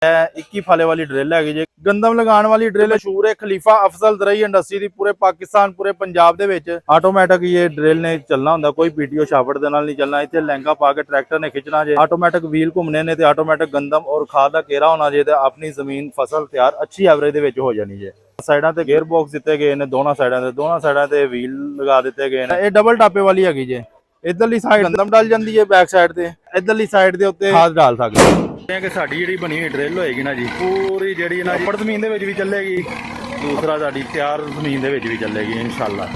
21 ਫਾਲੇ ਵਾਲੀ ਡਰਿਲ ਹੈਗੀ ਜੇ। ਗੰਦਮ ਲਗਾਉਣ ਵਾਲੀ ਡਰਿਲ ਮਸ਼ਹੂਰ ਹੈ ਖਲੀਫਾ ਅਫਜ਼ਲ ਦਰਈ ਇੰਡਸਟਰੀ ਦੀ। ਪੂਰੇ ਪਾਕਿਸਤਾਨ ਪੂਰੇ ਪੰਜਾਬ ਦੇ ਵਿੱਚ ਆਟੋਮੈਟਿਕ ਇਹ ਡਰਿਲ ਨੇ ਚੱਲਣਾ ਹੁੰਦਾ, ਕੋਈ ਪੀਟੀਓ ਸ਼ਾਫਟ ਦੇ ਨਾਲ ਨਹੀਂ ਚੱਲਣਾ। ਇੱਥੇ ਲਹਿੰਗਾ ਪਾ ਕੇ ਟਰੈਕਟਰ ਨੇ ਖਿੱਚਣਾ ਜੇ, ਆਟੋਮੈਟਿਕ ਵੀਲ ਘੁੰਮਣੇ ਨੇ ਤੇ ਆਟੋਮੈਟਿਕ ਗੰਦਮ ਔਰ ਖਾਦ ਦਾ ਘੇਰਾ ਹੋਣਾ ਜੇ ਤੇ ਆਪਣੀ ਜ਼ਮੀਨ ਫਸਲ ਤਿਆਰ ਅੱਛੀ ਐਵਰੇਜ ਦੇ ਵਿੱਚ ਹੋ ਜਾਣੀ ਜੇ। ਸਾਈਡਾਂ ਤੇ ਗੇਅਰ ਬਾਕਸ ਦਿੱਤੇ ਗਏ ਨੇ, ਦੋਨਾਂ ਸਾਈਡਾਂ ਤੇ ਵੀਲ ਲਗਾ ਦਿੱਤੇ ਗਏ ਨੇ। ਇਹ ਡਬਲ ਟਾਪੇ ਵਾਲੀ ਹੈਗੀ ਜੇ। ਇਧਰਲੀ ਸਾਈਡ ਗੰਦਮ ਡਲ ਜਾਂਦੀ ਹੈ ਬੈਕ ਸਾਈਡ ਤੇ, ਇਧਰਲੀ ਸਾਈਡ ਦੇ ਉੱਤੇ ਖਾਦ ਡਾਲ ਸਕਦੇ ਕਿ ਸਾਡੀ ਜਿਹੜੀ ਬਣੀ ਹੋਈ ਡਰਿਲ ਹੋਏਗੀ ਨਾ ਜੀ, ਪੂਰੀ ਜਿਹੜੀ ਨਾ ਉੱਪਰ ਜ਼ਮੀਨ ਦੇ ਵਿੱਚ ਵੀ ਚੱਲੇਗੀ, ਦੂਸਰਾ ਸਾਡੀ ਤਿਆਰ ਜ਼ਮੀਨ ਦੇ ਵਿੱਚ ਵੀ ਚੱਲੇਗੀ ਇਨਸ਼ਾਅੱਲਾ।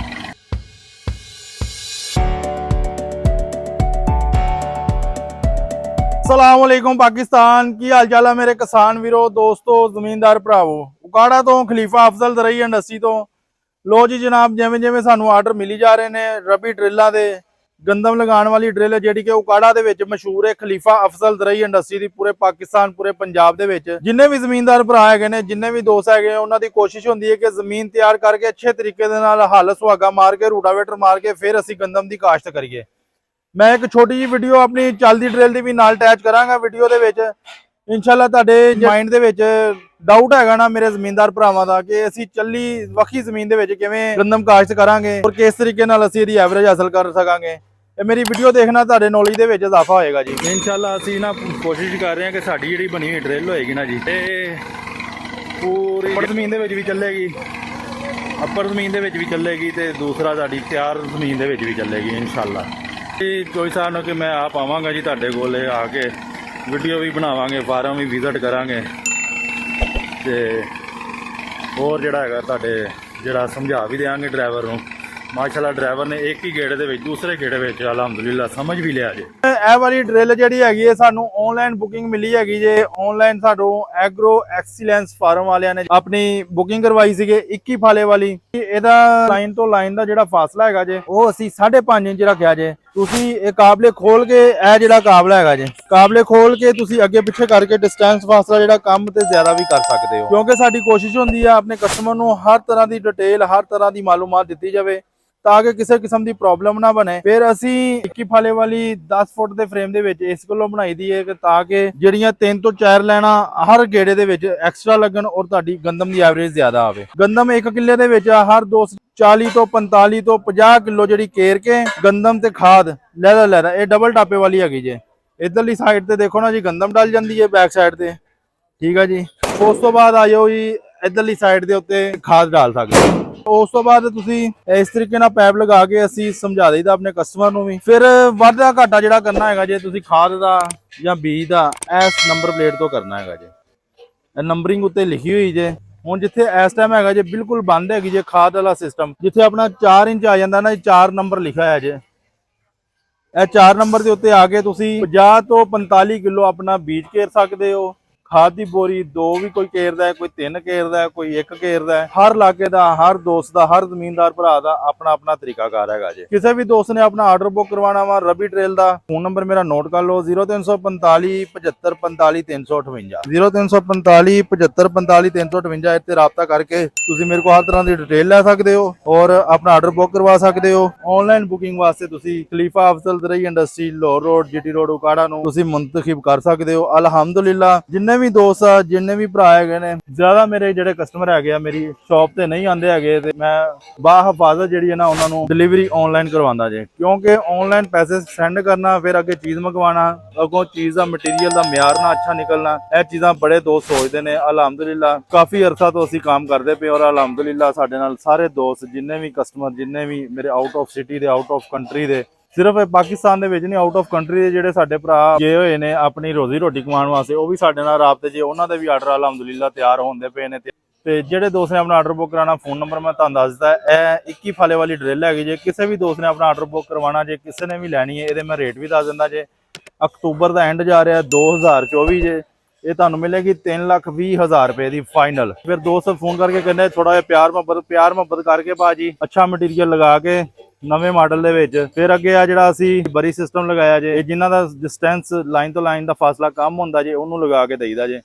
अस्सलाम वालेकुम पाकिस्तान, की हाल चाल है मेरे किसान वीरो दोस्तों जमींदार भरावो। उकाड़ा तो खलीफा अफजल दरई इंडस्ट्री तो लो जी जनाब, जिमें जिमें सानू आर्डर मिली जा रहे हैं रबी ड्रिलों के। गंदम लगाने वाली ड्रिल जी कि उकाड़ा दे विच मशहूर है खलीफा अफजल दरई इंडस्ट्री की। पूरे पाकिस्तान पूरे पंजाब दे विच जिन्ने भी जमींदार भरा है ने, जिन्ने भी दोस्त है, उन्होंने कोशिश होती है कि जमीन तैयार करके अच्छे तरीके दे नाल हल सुहागा मार के रूटावेटर मार के फिर असी गंदम की काश्त करिए। मैं एक छोटी जी वीडियो अपनी चलती ड्रिल की भी नाल अटैच करांगा वीडियो दे विच। इंशाल्लाह तुहाडे माइंड दे विच डाउट हैगा ना मेरे जमींदार भरावां दा कि असी चली वक्खी जमीन दे विच किवें गंदम काश्त करांगे और किस तरीके नाल असी इहदी एवरेज हासिल कर सकांगे। ये मेरी वीडियो देखना तुहाडे नॉलेज दे विच इजाफा होएगा जी। इंशाल्लाह असी ना कोशिश कर रहे हैं कि साडी जिहड़ी बनी हुई ड्रिल होएगी ना जी, ते पूरी अप्पर जमीन दे विच भी चलेगी, अप्पर जमीन दे विच भी चलेगी ते दूसरा साडी तैयार जमीन दे विच भी चलेगी इंशाल्लाह। कोई साल ना कि मैं आप आवांगा जी तुहाडे कोल आके वीडियो भी बनावांगे, फार्म भी विजिट करांगे ते होर जिहड़ा हैगा तुहाडे जिहड़ा समझा भी देंगे ड्राइवर नूं। माशाअल्लाह ड्राइवर ने एक ही गेड़े दे विच दूसरे गेड़े विच अलहमदुलिल्लाह समझ भी लिया जे। ਇਹ ਵਾਲੀ ਡਰਿਲ ਜਿਹੜੀ ਹੈਗੀ ਹੈ ਸਾਨੂੰ ਆਨਲਾਈਨ ਬੁਕਿੰਗ ਮਿਲੀ ਹੈਗੀ ਜੇ। ਆਨਲਾਈਨ ਸਾਨੂੰ ਐਗਰੋ ਐਕਸੀਲੈਂਸ ਫਾਰਮ ਵਾਲਿਆਂ ਨੇ ਆਪਣੀ ਬੁਕਿੰਗ ਕਰਵਾਈ ਸੀਗੇ 21 ਫਾਲੇ ਵਾਲੀ। ਇਹਦਾ ਲਾਈਨ ਤੋਂ ਲਾਈਨ ਦਾ ਜਿਹੜਾ ਫਾਸਲਾ ਹੈਗਾ ਜੇ ਉਹ ਅਸੀਂ 5.5 ਇੰਚ ਰੱਖਿਆ ਜੇ। ਤੁਸੀਂ ਇਹ ਕਾਬਲੇ ਖੋਲ ਕੇ ਇਹ ਜਿਹੜਾ ਕਾਬਲਾ ਹੈਗਾ ਜੇ, ਕਾਬਲੇ ਖੋਲ ਕੇ ਤੁਸੀਂ ਅੱਗੇ ਪਿੱਛੇ ਕਰਕੇ ਡਿਸਟੈਂਸ ਫਾਸਲਾ ਜਿਹੜਾ ਕੰਮ ਤੇ ਜ਼ਿਆਦਾ ਵੀ ਕਰ ਸਕਦੇ ਹੋ, ਕਿਉਂਕਿ ਸਾਡੀ ਕੋਸ਼ਿਸ਼ ਹੁੰਦੀ ਹੈ ਆਪਣੇ ਕਸਟਮਰ ਨੂੰ ਹਰ ਤਰ੍ਹਾਂ ਦੀ ਡਿਟੇਲ ਹਰ ਤਰ੍ਹਾਂ ਦੀ ਮਾਲੂਮਾਤ ਦਿੱਤੀ ਜਾਵੇ ताकि किसी किस्म की प्रॉब्लम ना बने। फिर असी 21 फाले वाली 10 फुट के फ्रेम दे विच इस कोलों बनाई दी है ताकि जिहड़ियां 3 तो 4 लाइनां हर गेड़े दे विच एक्स्ट्रा लगन और तुहाडी गंदम की एवरेज ज्यादा आवे। गंदम 1 किले दे विच हर 240 तो 45 तो 50 किलो जिहड़ी केर के गंदम ते खाद लैदा ये डबल टापे वाली हैगी जे। इधरली साइड ते देखो ना जी गंदम डल जाती है बैक साइड ते, ठीक है जी। उस तो बाद आ जाओ जी इधरली साइड के उत्ते खाद डाल सकते हो। उस तो बाद तुसी इस तरीके नाल पैप लगा के असी समझा दईदा अपने कस्टमर नूं भी। फिर वाधा घाटा जिहड़ा करना हैगा जे तुसी खाद दा जां बीज दा इस नंबर प्लेट तो करना हैगा जे। नंबरिंग उत्ते लिखी हुई जे। हुण जिथे इस टाइम हैगा जे बिल्कुल बंद हैगी जे खाद वाला सिस्टम। जिथे अपना 4 इंच आ जांदा ना 4 नंबर लिखा है जे, ਇਹ 4 नंबर ਦੇ ਉੱਤੇ ਆ ਕੇ ਤੁਸੀਂ 50 ਤੋਂ 45 किलो अपना बीज घेर सकते हो। खाद की बोरी 2 भी कोई घेरदा है, कोई 3 घेरदा है, कोई 1 घेरदा है। हर इलाके का हर दोस्त का हर जमींदार भरा का अपना अपना तरीकाकार है जी। किसी भी दोस्त ने अपना आर्डर बुक करवाना वा रबी ड्रिल का, फोन नंबर मेरा नोट कर लो 0345 75 45 358 0345 75 45 358। इत्ते राबता करके तुसी मेरे को हर तरह की डिटेल लै सकते हो और अपना आर्डर बुक करवा सकते हो। ऑनलाइन बुकिंग वास्ते तुसी खलीफा अफजल दरई industry Lahore road GT road Okara नूं तुसी मुंतखब कर सकते हो। अलहमदुलिल्लाह जिन्ने भी दोस्त आ जिन्ने भी भरा है ने, ज्यादा मेरे जेडे कस्टमर है मेरी शॉप ते नहीं आंदे है ते मैं बाहिफाजत जी है ना उन्होंने डिलीवरी ऑनलाइन करवांदा जे। क्योंकि ऑनलाइन पैसे सेंड करना फिर अगे चीज़ मंगवाना अगों चीज़ का मटीरियल का म्यार ना अच्छा निकलना, यह चीज़ां बड़े दोस्त सोचते हैं। अलहमदुलिल्लाह काफ़ी अरसा तो असी काम करते पे और अलहमदुलिल्लाह साडे नाल सारे दोस्त जिन्ने भी कस्टमर जिन्ने भी मेरे आउट ऑफ सिटी दे आउट ऑफ कंट्री दे, सिर्फ पाकिस्तान दे विच नहीं आउट ऑफ कंट्री दे जिहड़े साडे भरा गए होए ने अपनी रोजी रोटी कमाउण वास्ते वो भी साडे नाल राबते जे। उन्हां दे भी आर्डर अलहमदुलिल्लाह तैयार होंदे पे ने। ते जिहड़े दोस्त ने अपना आर्डर बुक कराना फोन नंबर मैं तुहानूं दस दित्ता है। 21 फाले वाली ड्रिल हैगी जे। किसी भी दोस्त ने अपना आर्डर बुक करवाना जे, किसी ने भी लैनी है, इहदे मैं रेट भी दस दिंदा जे। अक्तूबर का एंड जा रहा है 2024 जे। ये तुहानूं मिलेगी 3,20,000 रुपए की फाइनल। फिर दोस्त फोन करके कहने थोड़ा जिहा प्यार मुहब्बत करके भाजी अच्छा मटीरियल लगा के नवे मॉडल दे विच फिर अगे आ जिहड़ा असी बरी सिस्टम लगाया जे, जिन्हां दा डिस्टेंस लाइन तो लाइन दा फासला कम हुंदा जे, उहनूं लगा के देईदा जे।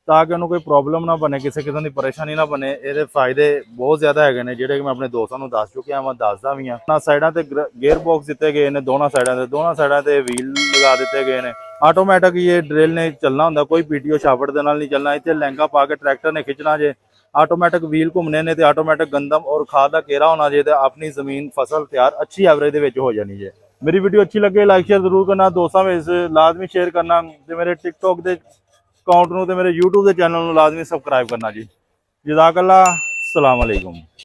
ਤਾਂ ਕਿ ਉਹਨੂੰ ਕੋਈ ਪ੍ਰੋਬਲਮ ਨਾ ਬਣੇ, ਕਿਸੇ ਕਿਸਮ ਦੀ ਪਰੇਸ਼ਾਨੀ ਨਾ ਬਣੇ। ਇਹਦੇ ਫਾਇਦੇ ਬਹੁਤ ਜ਼ਿਆਦਾ ਹੈਗੇ ਨੇ ਜਿਹੜੇ ਕਿ ਮੈਂ ਆਪਣੇ ਦੋਸਤਾਂ ਨੂੰ ਦੱਸ ਚੁੱਕਿਆ ਮੈਂ ਦੱਸਦਾ ਵੀ ਹਾਂ। ਨਾ ਸਾਈਡਾਂ ਤੇ ਗੇਅਰ ਬਾਕਸ ਦਿੱਤੇ ਗਏ ਨੇ, ਦੋਨਾਂ ਸਾਈਡਾਂ ਤੇ ਵੀਲ ਲਗਾ ਦਿੱਤੇ ਗਏ ਨੇ। ਆਟੋਮੈਟਿਕ ਇਹ ਡਰਿਲ ਨੇ ਚੱਲਣਾ ਹੁੰਦਾ, ਕੋਈ ਪੀਟੀਓ ਛਾਪੜ ਦੇ ਨਾਲ ਨਹੀਂ ਚੱਲਣਾ। ਇੱਥੇ ਲਹਿੰਗਾ ਪਾ ਕੇ ਟਰੈਕਟਰ ਨੇ ਖਿੱਚਣਾ ਜੇ, ਆਟੋਮੈਟਿਕ ਵੀਲ ਘੁੰਮਣੇ ਨੇ ਤੇ ਆਟੋਮੈਟਿਕ ਗੰਦਮ ਔਰ ਖਾਦ ਦਾ ਘੇਰਾ ਹੋਣਾ ਜੇ ਤੇ ਆਪਣੀ ਜ਼ਮੀਨ ਫਸਲ ਤਿਆਰ ਅੱਛੀ ਐਵਰੇਜ ਦੇ ਵਿੱਚ ਹੋ ਜਾਣੀ ਜੇ। ਮੇਰੀ ਵੀਡੀਓ ਅੱਛੀ ਲੱਗੇ ਲਾਈਕ ਸ਼ੇਅਰ ਜ਼ਰੂਰ ਕਰਨਾ, ਦੋਸਤਾਂ ਵਿੱਚ ਲਾਜ਼ਮੀ ਸ਼ੇਅਰ ਕਰਨਾ ਤੇ ਮੇਰੇ ਟਿਕਟੋਕ ਦੇ ਅਕਾਊਂਟ ਨੂੰ ਤੇ ਮੇਰੇ YouTube ਦੇ ਚੈਨਲ ਨੂੰ ਲਾਜ਼ਮੀ ਸਬਸਕ੍ਰਾਈਬ ਕਰਨਾ ਜੀ। ਜਜ਼ਾਕੱਲਾ, ਸਲਾਮ ਅਲੈਕੁਮ।